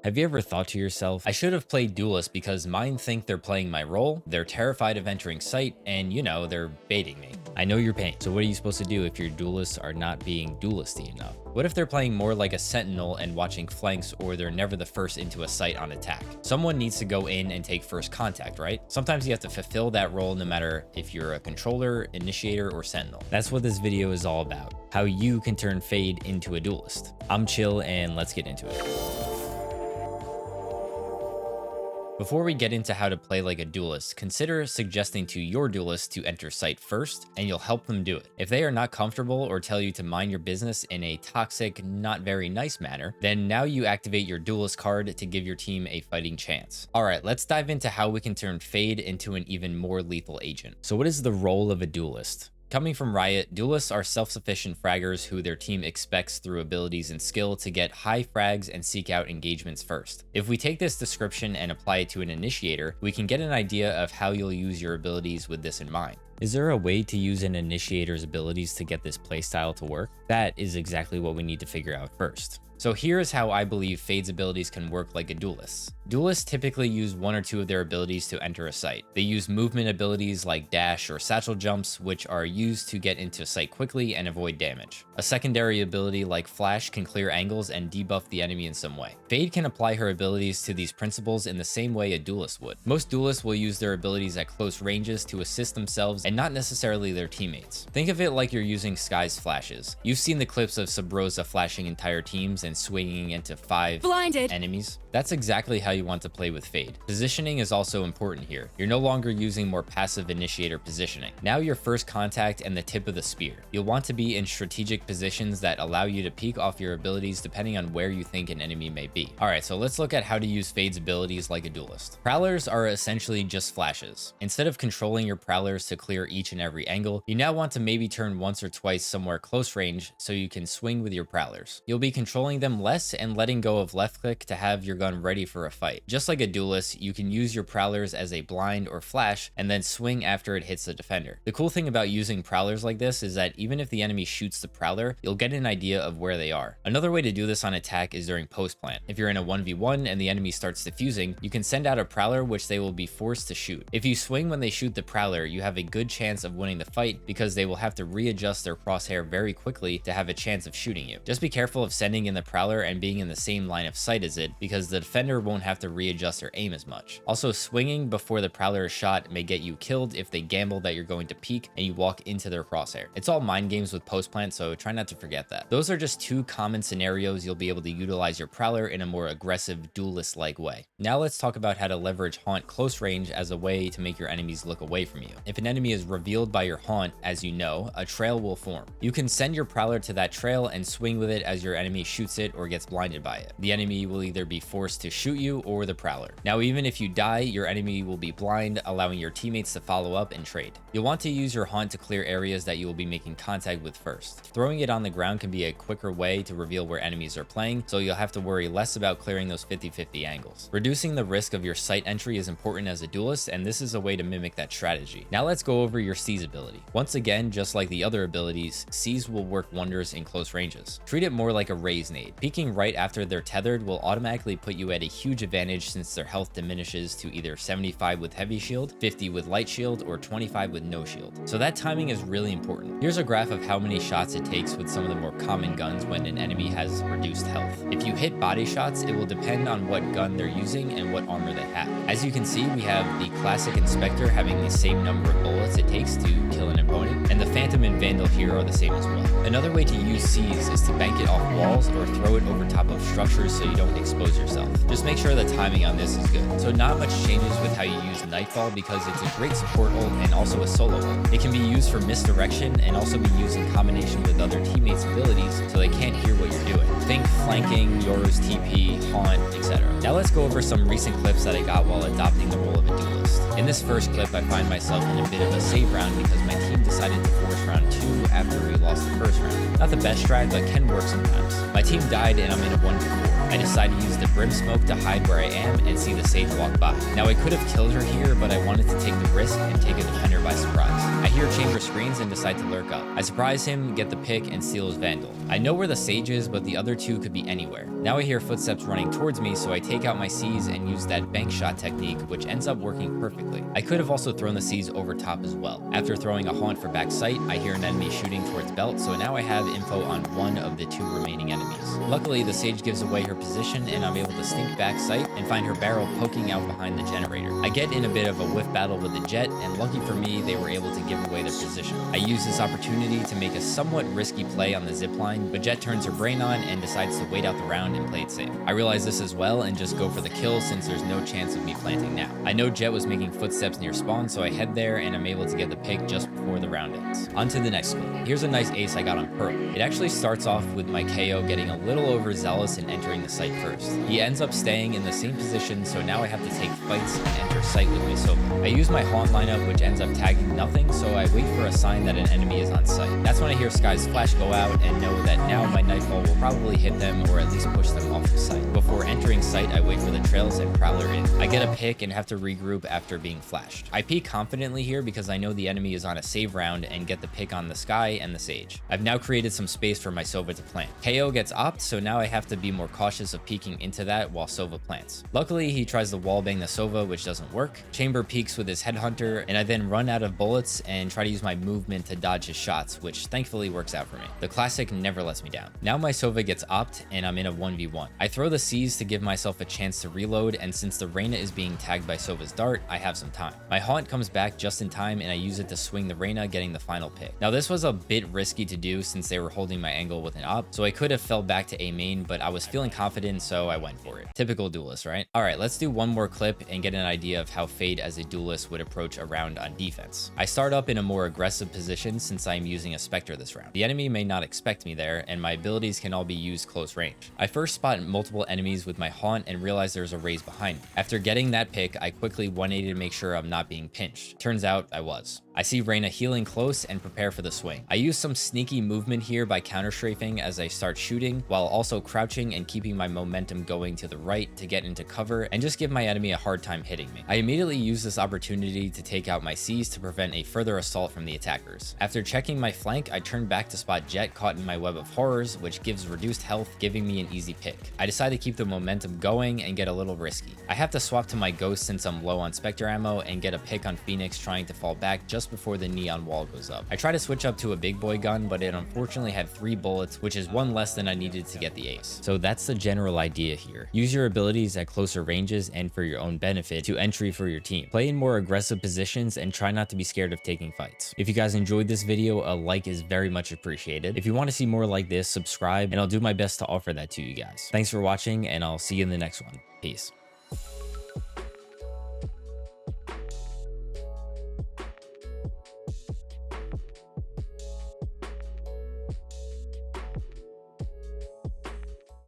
Have you ever thought to yourself, I should have played Duelist because mine think they're playing my role, they're terrified of entering sight, and they're baiting me. I know your pain, so what are you supposed to do if your duelists are not being duelisty enough? What if they're playing more like a sentinel and watching flanks, or they're never the first into a sight on attack? Someone needs to go in and take first contact, right? Sometimes you have to fulfill that role no matter if you're a controller, initiator, or sentinel. That's what this video is all about, how you can turn Fade into a duelist. I'm Chill, and let's get into it. Before we get into how to play like a duelist, consider suggesting to your duelist to enter sight first, and you'll help them do it. If they are not comfortable or tell you to mind your business in a toxic, not very nice manner, then now you activate your duelist card to give your team a fighting chance. Alright, let's dive into how we can turn Fade into an even more lethal agent. So what is the role of a duelist? Coming from Riot, duelists are self-sufficient fraggers who their team expects through abilities and skill to get high frags and seek out engagements first. If we take this description and apply it to an initiator, we can get an idea of how you'll use your abilities with this in mind. Is there a way to use an initiator's abilities to get this playstyle to work? That is exactly what we need to figure out first. So here's how I believe Fade's abilities can work like a duelist. Duelists typically use one or two of their abilities to enter a site. They use movement abilities like dash or satchel jumps, which are used to get into a site quickly and avoid damage. A secondary ability like flash can clear angles and debuff the enemy in some way. Fade can apply her abilities to these principles in the same way a duelist would. Most duelists will use their abilities at close ranges to assist themselves and not necessarily their teammates. Think of it like you're using Sky's flashes. You've seen the clips of Sub Rosa flashing entire teams and swinging into 5 blinded enemies. That's exactly how you want to play with Fade. Positioning is also important here. You're no longer using more passive initiator positioning. Now you're first contact and the tip of the spear. You'll want to be in strategic positions that allow you to peek off your abilities depending on where you think an enemy may be. Alright, so let's look at how to use Fade's abilities like a duelist. Prowlers are essentially just flashes. Instead of controlling your prowlers to clear each and every angle, you now want to maybe turn once or twice somewhere close range so you can swing with your prowlers. You'll be controlling them less and letting go of left click to have your gun ready for a fight. Just like a duelist, you can use your prowlers as a blind or flash and then swing after it hits the defender. The cool thing about using prowlers like this is that even if the enemy shoots the prowler, you'll get an idea of where they are. Another way to do this on attack is during post plant. If you're in a 1v1 and the enemy starts defusing, you can send out a prowler which they will be forced to shoot. If you swing when they shoot the prowler, you have a good chance of winning the fight because they will have to readjust their crosshair very quickly to have a chance of shooting you. Just be careful of sending in the prowler and being in the same line of sight as it, because the defender won't have to readjust their aim as much. Also, swinging before the prowler is shot may get you killed if they gamble that you're going to peek and you walk into their crosshair. It's all mind games with post plant, so try not to forget that. Those are just two common scenarios you'll be able to utilize your prowler in a more aggressive duelist-like way. Now let's talk about how to leverage haunt close range as a way to make your enemies look away from you. If an enemy is revealed by your haunt, as you know, a trail will form. You can send your prowler to that trail and swing with it as your enemy shoots it or gets blinded by it. The enemy will either be forced to shoot you or the prowler. Now, even if you die, your enemy will be blind, allowing your teammates to follow up and trade. You'll want to use your haunt to clear areas that you will be making contact with first. Throwing it on the ground can be a quicker way to reveal where enemies are playing, so you'll have to worry less about clearing those 50-50 angles. Reducing the risk of your sight entry is important as a duelist, and this is a way to mimic that strategy. Now let's go over your C's ability. Once again, just like the other abilities, C's will work wonders in close ranges. Treat it more like a raise nade. Peeking right after they're tethered will automatically put you at a huge advantage since their health diminishes to either 75 with heavy shield, 50 with light shield, or 25 with no shield. So that timing is really important. Here's a graph of how many shots it takes with some of the more common guns when an enemy has reduced health. If you hit body shots, it will depend on what gun they're using and what armor they have. As you can see, we have the classic Inspector having the same number of bullets it takes to kill an opponent, and the Phantom and Vandal here are the same as well. Another way to use C's is to bank it off walls or throw it over top of structures so you don't expose yourself. Just make sure the timing on this is good. So not much changes with how you use Nightfall because it's a great support ult and also a solo ult. It can be used for misdirection and also be used in combination with other teammates' abilities so they can't hear what you're doing. Think flanking, Yoru's TP, haunt, etc. Now let's go over some recent clips that I got while adopting the role of a duelist. In this first clip, I find myself in a bit of a save round because my team decided to force round 2 after we lost the first round. Not the best strat, but can work sometimes. My team died and I'm in a 1v4. I decide to use the brim smoke to hide where I am and see the sage walk by. Now I could have killed her here, but I wanted to take the risk and take a defender by surprise. I hear chamber screens and decide to lurk up. I surprise him, get the pick, and steal his vandal. I know where the sage is, but the other two could be anywhere. Now I hear footsteps running towards me, so I take out my C's and use that bank shot technique, which ends up working perfectly. I could have also thrown the C's over top as well. After throwing a haunt for back sight, I hear an enemy shooting towards belt, so now I have info on one of the two remaining enemies. Luckily, the sage gives away her position, and I'm able to sneak back sight and find her barrel poking out behind the generator. I get in a bit of a whiff battle with the Jet, and lucky for me, they were able to give away their position. I use this opportunity to make a somewhat risky play on the zipline, but Jet turns her brain on and decides to wait out the round and play it safe. I realize this as well and just go for the kill since there's no chance of me planting now. I know Jet was making footsteps near spawn, so I head there and I'm able to get the pick just before the round ends. On to the next clip. Here's a nice ace I got on Pearl. It actually starts off with my KO getting a little overzealous and entering the site first. He ends up staying in the same position, so now I have to take fights and enter site with my Sova. I use my haunt lineup, which ends up tagging nothing, so I wait for a sign that an enemy is on site. That's when I hear Sky's flash go out and know that now my nightfall will probably hit them or at least push them off of site. Before entering site, I wait for the trails and prowler in. I get a pick and have to regroup after being flashed. I peek confidently here because I know the enemy is on a save round and get the pick on the Sky and the Sage. I've now created some space for my Sova to plant. KO gets opt, so now I have to be more cautious of peeking into that while Sova plants. Luckily, he tries to wallbang the Sova, which doesn't work. Chamber peeks with his headhunter, and I then run out of bullets and try to use my movement to dodge his shots, which thankfully works out for me. The classic never lets me down. Now my Sova gets opt, and I'm in a 1v1. I throw the C's to give myself a chance to reload, and since the Reyna is being tagged by Sova's dart, I have some time. My haunt comes back just in time, and I use it to swing the Reyna, getting the final pick. Now this was a bit risky to do since they were holding my angle with an op, so I could have fell back to A main, but I was feeling confident, so I went for it. Typical Duelist, right? Alright, let's do one more clip and get an idea of how Fade as a Duelist would approach a round on defense. I start up in a more aggressive position since I am using a Spectre this round. The enemy may not expect me there, and my abilities can all be used close range. I first spot multiple enemies with my haunt and realize there's a raise behind me. After getting that pick, I quickly 180 to make sure I'm not being pinched. Turns out I was. I see Reyna healing close and prepare for the swing. I use some sneaky movement here by counter strafing as I start shooting, while also crouching and keeping my momentum going to the right to get into cover and just give my enemy a hard time hitting me. I immediately use this opportunity to take out my C's to prevent a further assault from the attackers. After checking my flank, I turn back to spot Jet caught in my web of horrors, which gives reduced health, giving me an easy pick. I decide to keep the momentum going and get a little risky. I have to swap to my Ghost since I'm low on Spectre ammo and get a pick on Phoenix trying to fall back just before the neon wall goes up. I try to switch up to a big boy gun, but it unfortunately had 3 bullets, which is 1 less than I needed to get the ace. So that's the general idea here. Use your abilities at closer ranges and for your own benefit to entry for your team. Play in more aggressive positions and try not to be scared of taking fights. If you guys enjoyed this video, a like is very much appreciated. If you want to see more like this, subscribe and I'll do my best to offer that to you guys. Thanks for watching and I'll see you in the next one. Peace.